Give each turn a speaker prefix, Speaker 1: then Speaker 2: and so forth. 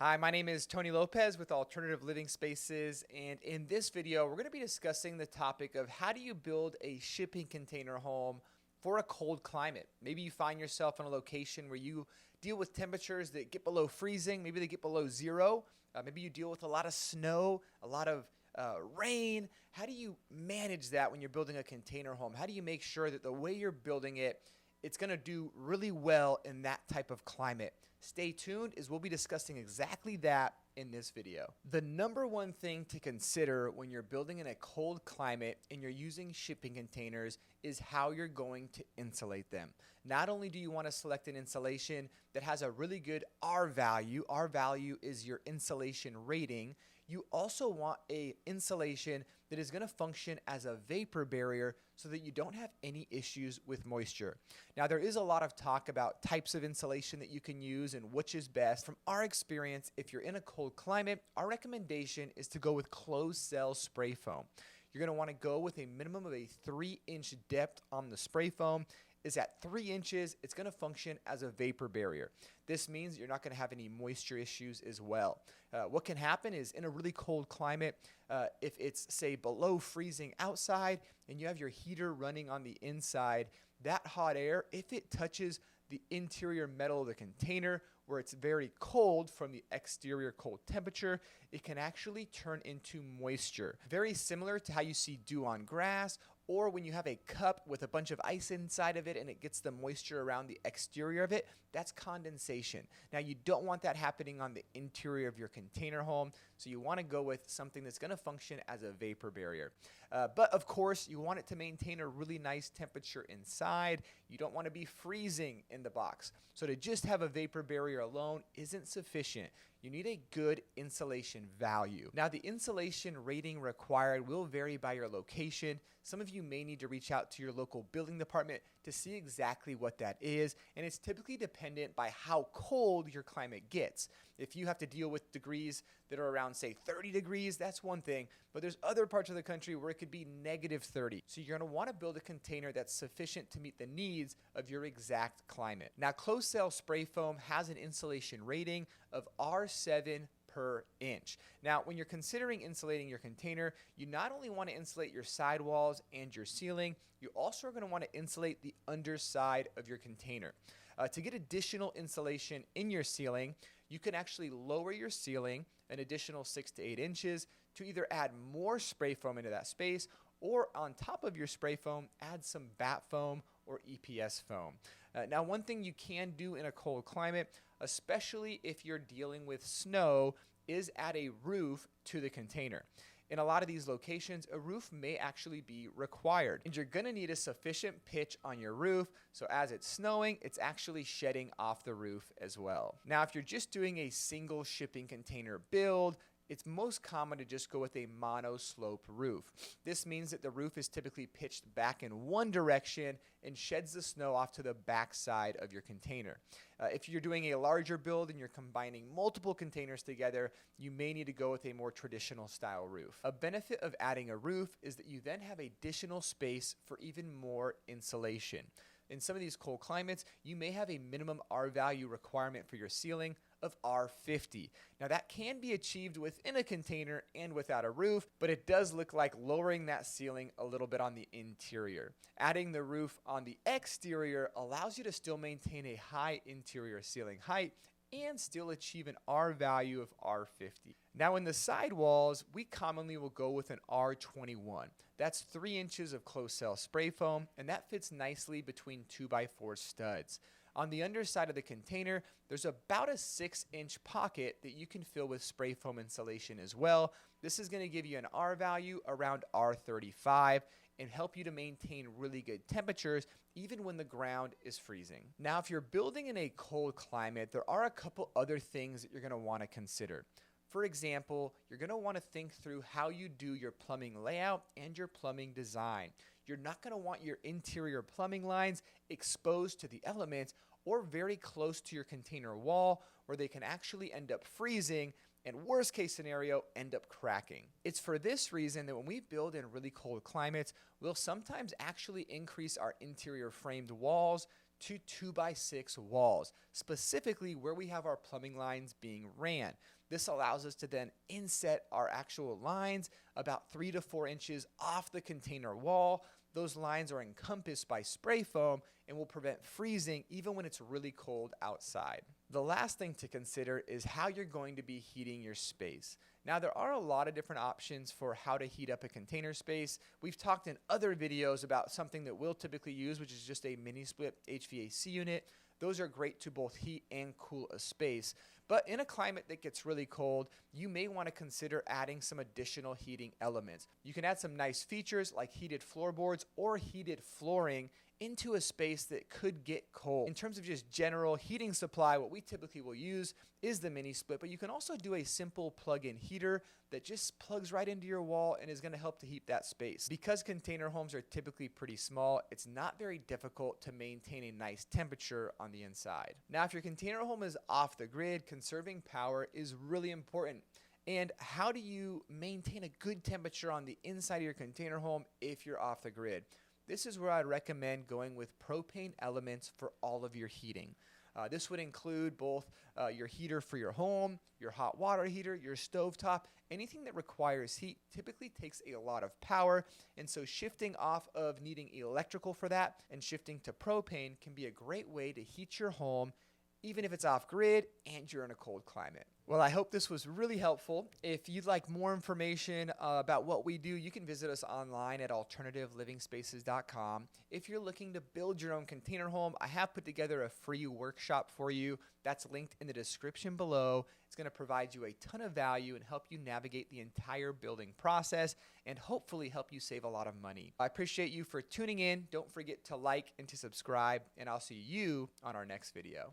Speaker 1: Hi, my name is Tony Lopez with Alternative Living Spaces, and in this video, we're going to be discussing the topic of how do you build a shipping container home for a cold climate. Maybe you find yourself in a location where you deal with temperatures that get below freezing, maybe they get below zero, maybe you deal with a lot of snow, a lot of rain. How do you manage that when you're building a container home? How do you make sure that the way you're building it, it's going to do really well in that type of climate? Stay tuned, as we'll be discussing exactly that in this video. The number one thing to consider when you're building in a cold climate and you're using shipping containers is how you're going to insulate them. Not only do you want to select an insulation that has a really good R value is your insulation rating, you also want a insulation that is going to function as a vapor barrier so that you don't have any issues with moisture. Now, there is a lot of talk about types of insulation that you can use and which is best. From our experience, if you're in a cold climate, our recommendation is to go with closed cell spray foam. You're going to want to go with a minimum of a 3-inch depth on the spray foam. Is at 3 inches, it's going to function as a vapor barrier. This means you're not going to have any moisture issues as well. What can happen is in a really cold climate, if it's, say, below freezing outside and you have your heater running on the inside, that hot air, if it touches the interior metal of the container where it's very cold from the exterior cold temperature, it can actually turn into moisture. Very similar to how you see dew on grass, or when you have a cup with a bunch of ice inside of it and it gets the moisture around the exterior of it, that's condensation. Now, you don't want that happening on the interior of your container home, so you want to go with something that's going to function as a vapor barrier. But of course, you want it to maintain a really nice temperature inside. You don't want to be freezing in the box. So to just have a vapor barrier alone isn't sufficient. You need a good insulation value. Now, the insulation rating required will vary by your location. Some of you may need to reach out to your local building department to see exactly what that is, and it's typically dependent by how cold your climate gets. If you have to deal with degrees that are around, say, 30 degrees, that's one thing, but there's other parts of the country where it could be negative 30. So you're going to want to build a container that's sufficient to meet the needs of your exact climate. Now, closed cell spray foam has an insulation rating of R7 per inch. Now, when you're considering insulating your container, you not only want to insulate your sidewalls and your ceiling, you also are going to want to insulate the underside of your container. To get additional insulation in your ceiling, you can actually lower your ceiling an additional 6 to 8 inches to either add more spray foam into that space, or on top of your spray foam, add some bat foam or EPS foam. Now, one thing you can do in a cold climate, especially if you're dealing with snow, is add a roof to the container. In a lot of these locations, a roof may actually be required, and you're going to need a sufficient pitch on your roof, so as it's snowing, it's actually shedding off the roof as well. Now, if you're just doing a single shipping container build, it's most common to just go with a mono-slope roof. This means that the roof is typically pitched back in one direction and sheds the snow off to the back side of your container. If you're doing a larger build and you're combining multiple containers together, you may need to go with a more traditional style roof. A benefit of adding a roof is that you then have additional space for even more insulation. In some of these cold climates, you may have a minimum R value requirement for your ceiling of R50. Now, that can be achieved within a container and without a roof, but it does look like lowering that ceiling a little bit on the interior. Adding the roof on the exterior allows you to still maintain a high interior ceiling height and still achieve an R value of R50. Now, in the sidewalls, we commonly will go with an R21. That's 3 inches of closed cell spray foam, and that fits nicely between 2x4 studs. On the underside of the container, there's about a 6-inch pocket that you can fill with spray foam insulation as well. This is going to give you an R value around R35 and help you to maintain really good temperatures even when the ground is freezing. Now, if you're building in a cold climate, there are a couple other things that you're going to want to consider. For example, you're going to want to think through how you do your plumbing layout and your plumbing design. You're not going to want your interior plumbing lines exposed to the elements or very close to your container wall where they can actually end up freezing and, worst case scenario, end up cracking. It's for this reason that when we build in really cold climates, we'll sometimes actually increase our interior framed walls to 2x6 walls, specifically where we have our plumbing lines being ran. This allows us to then inset our actual lines about 3 to 4 inches off the container wall. Those lines are encompassed by spray foam and will prevent freezing even when it's really cold outside. The last thing to consider is how you're going to be heating your space. Now, there are a lot of different options for how to heat up a container space. We've talked in other videos about something that we'll typically use, which is just a mini split HVAC unit. Those are great to both heat and cool a space. But in a climate that gets really cold, you may want to consider adding some additional heating elements. You can add some nice features like heated floorboards or heated flooring into a space that could get cold. In terms of just general heating supply, what we typically will use is the mini split, but you can also do a simple plug-in heater that just plugs right into your wall and is going to help to heat that space. Because container homes are typically pretty small, it's not very difficult to maintain a nice temperature on the inside. Now, if your container home is off the grid, conserving power is really important. And how do you maintain a good temperature on the inside of your container home if you're off the grid? This is where I'd recommend going with propane elements for all of your heating. This would include both your heater for your home, your hot water heater, your stovetop. Anything that requires heat typically takes a lot of power, and so shifting off of needing electrical for that and shifting to propane can be a great way to heat your home even if it's off grid and you're in a cold climate. Well, I hope this was really helpful. If you'd like more information about what we do, you can visit us online at alternativeliving-spaces.com. If you're looking to build your own container home, I have put together a free workshop for you that's linked in the description below. It's going to provide you a ton of value and help you navigate the entire building process and hopefully help you save a lot of money. I appreciate you for tuning in. Don't forget to like and to subscribe, and I'll see you on our next video.